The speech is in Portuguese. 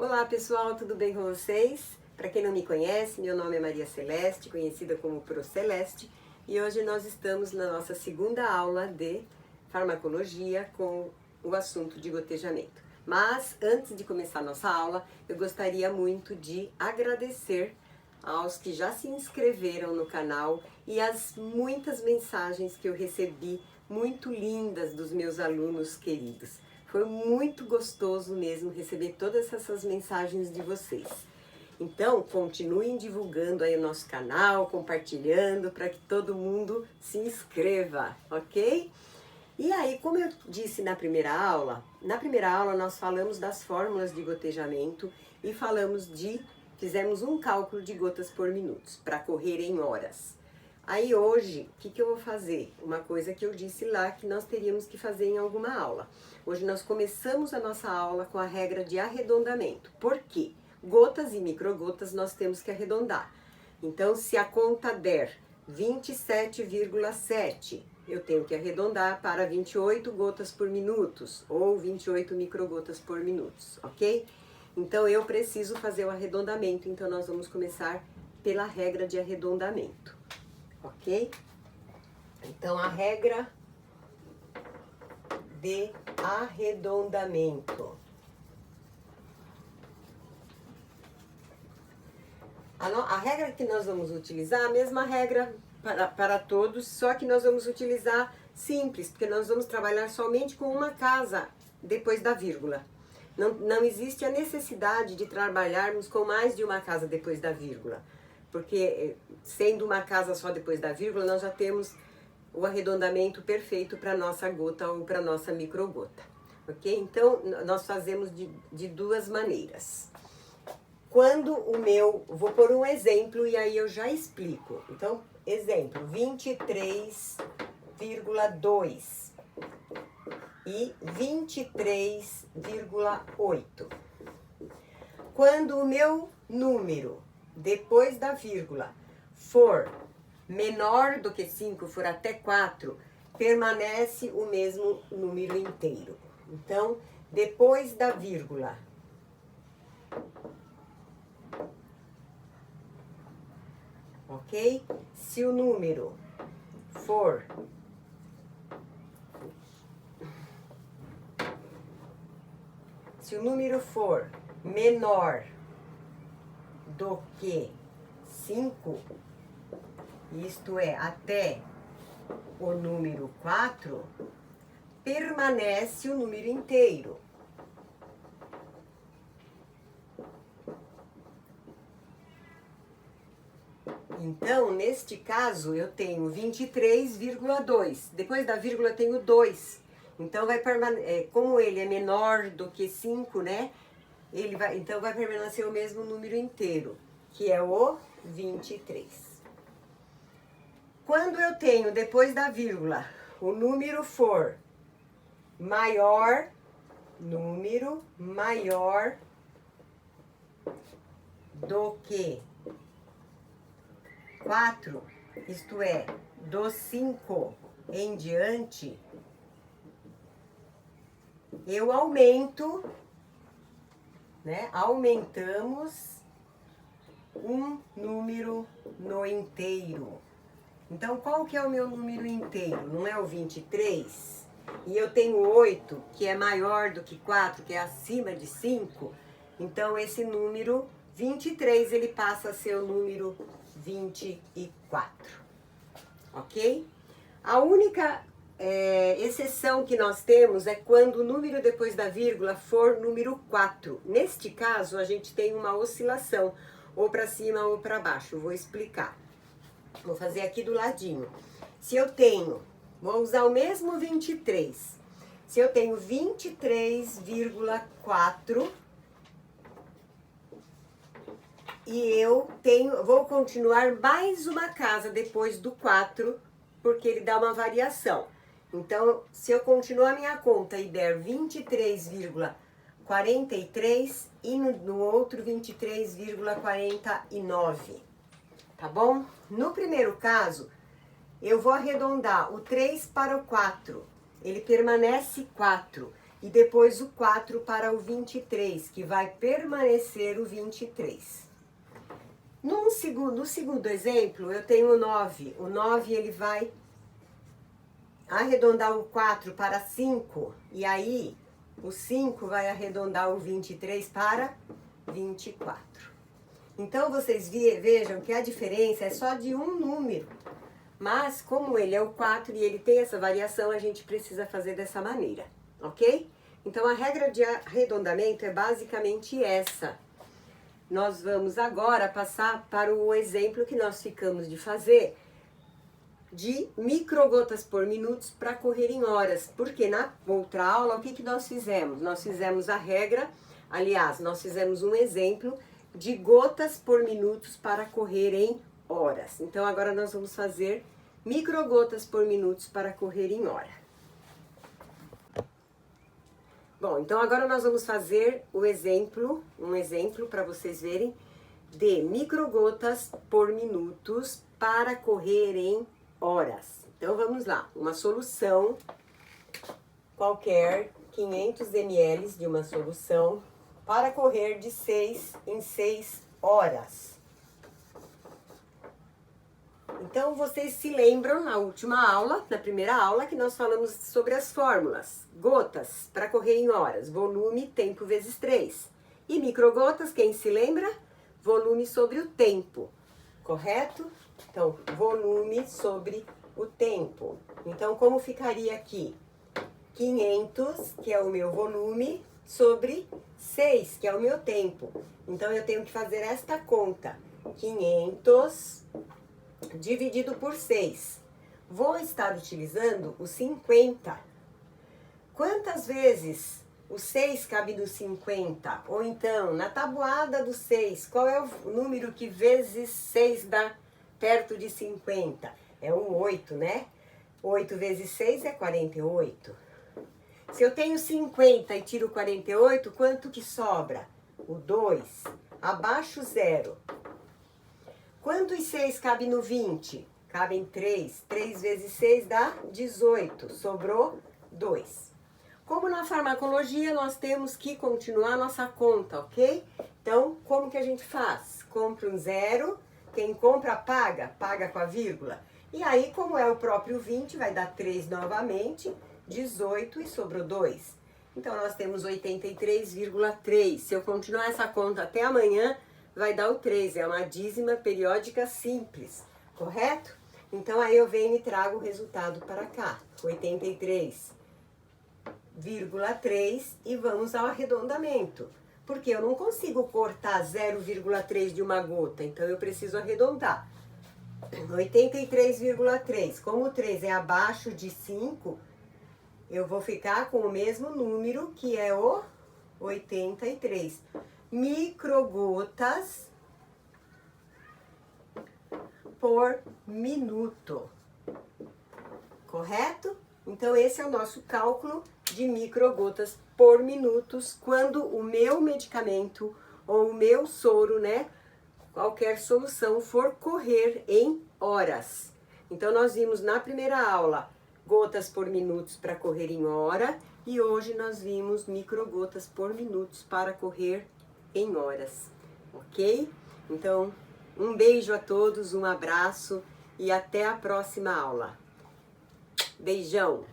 Olá pessoal, tudo bem com vocês? Para quem não me conhece, meu nome é Maria Celeste, conhecida como Pro Celeste, e hoje nós estamos na nossa segunda aula de farmacologia com o assunto de gotejamento. Mas antes de começar a nossa aula, eu gostaria muito de agradecer aos que já se inscreveram no canal e as muitas mensagens que eu recebi, muito lindas, dos meus alunos queridos. Foi muito gostoso mesmo receber todas essas mensagens de vocês. Então, continuem divulgando aí o nosso canal, compartilhando para que todo mundo se inscreva, ok? E aí, como eu disse na primeira aula nós falamos das fórmulas de gotejamento e fizemos um cálculo de gotas por minuto para correr em horas. Aí hoje, o que eu vou fazer? Uma coisa que eu disse lá que nós teríamos que fazer em alguma aula. Hoje nós começamos a nossa aula com a regra de arredondamento. Por quê? Gotas e microgotas nós temos que arredondar. Então, se a conta der 27,7, eu tenho que arredondar para 28 gotas por minuto ou 28 microgotas por minuto, ok? Então, eu preciso fazer o arredondamento, então nós vamos começar pela regra de arredondamento, ok? Então, a regra de arredondamento. A regra que nós vamos utilizar, a mesma regra para todos, só que nós vamos utilizar simples, porque nós vamos trabalhar somente com uma casa depois da vírgula. Não existe a necessidade de trabalharmos com mais de uma casa depois da vírgula, porque sendo uma casa só depois da vírgula, nós já temos o arredondamento perfeito para a nossa gota ou para a nossa microgota, ok? Então, nós fazemos de duas maneiras. Vou pôr um exemplo e aí eu já explico. Então, exemplo, 23,2 e 23,8. Quando o meu número, depois da vírgula, for menor do que 5, for até 4, permanece o mesmo número inteiro. Então, depois da vírgula, ok? Se o número for menor do que 5, isto é, até o número 4, permanece o número inteiro. Então, neste caso, eu tenho 23,2. Depois da vírgula, eu tenho 2. Então, como ele é menor do que 5, né? Então, vai permanecer o mesmo número inteiro, que é o 23. Quando eu tenho, depois da vírgula, o número for maior do que 4, isto é, do 5 em diante, eu aumento, né? Aumentamos um número no inteiro. Então, qual que é o meu número inteiro? Não é o 23? E eu tenho 8, que é maior do que 4, que é acima de 5. Então, esse número 23, ele passa a ser o número 24, ok? A única exceção que nós temos é quando o número depois da vírgula for número 4. Neste caso, a gente tem uma oscilação, ou para cima ou para baixo. Vou explicar. Vou fazer aqui do ladinho. Se eu tenho, vou usar o mesmo 23. Se eu tenho 23,4... e vou continuar mais uma casa depois do 4, porque ele dá uma variação. Então, se eu continuar a minha conta e der 23,43 e no outro 23,49, tá bom? No primeiro caso, eu vou arredondar o 3 para o 4, ele permanece 4. e depois o 4 para o 23, que vai permanecer o 23. No segundo exemplo, eu tenho o 9. O 9 ele vai arredondar o 4 para 5, e aí o 5 vai arredondar o 23 para 24. Então, vocês vejam que a diferença é só de um número. Mas, como ele é o 4 e ele tem essa variação, a gente precisa fazer dessa maneira, ok? Então, a regra de arredondamento é basicamente essa. Nós vamos agora passar para o exemplo que nós ficamos de fazer de microgotas por minutos para correr em horas. Porque na outra aula, o que nós fizemos? Nós fizemos a regra, aliás, nós fizemos um exemplo de gotas por minutos para correr em horas. Então, agora nós vamos fazer microgotas por minutos para correr em hora. Bom, então agora nós vamos fazer um exemplo para vocês verem de microgotas por minutos para correr em horas. Então vamos lá, uma solução qualquer, 500 ml de uma solução para correr de 6 em 6 horas. Então, vocês se lembram na última aula, na primeira aula, que nós falamos sobre as fórmulas. Gotas, para correr em horas, volume, tempo vezes 3. E microgotas, quem se lembra? Volume sobre o tempo, correto? Então, volume sobre o tempo. Então, como ficaria aqui? 500, que é o meu volume, sobre 6, que é o meu tempo. Então, eu tenho que fazer esta conta. 500 dividido por 6. Vou estar utilizando o 50. Quantas vezes o 6 cabe no 50? Ou então, na tabuada do 6, qual é o número que vezes 6 dá perto de 50? É um 8, né? 8 vezes 6 é 48. Se eu tenho 50 e tiro 48, quanto que sobra? O 2. Abaixo 0. Quantos 6 cabe no 20? Cabem 3. 3 vezes 6 dá 18. Sobrou 2. Como na farmacologia, nós temos que continuar a nossa conta, ok? Então, como que a gente faz? Compra um 0. Quem compra, paga com a vírgula. E aí, como é o próprio 20, vai dar 3 novamente, 18 e sobrou 2. Então, nós temos 83,3. Se eu continuar essa conta até amanhã, vai dar o 3, é uma dízima periódica simples, correto? Então, aí eu venho e trago o resultado para cá, 83,3 e vamos ao arredondamento. Porque eu não consigo cortar 0,3 de uma gota, então eu preciso arredondar. 83,3, como o 3 é abaixo de 5, eu vou ficar com o mesmo número, que é o 83. Microgotas por minuto, correto? Então, esse é o nosso cálculo de microgotas por minutos, quando o meu medicamento ou o meu soro, né, qualquer solução for correr em horas. Então, nós vimos na primeira aula gotas por minutos para correr em hora, e hoje nós vimos microgotas por minutos para correr em horas, ok? Então, um beijo a todos, um abraço e até a próxima aula. Beijão!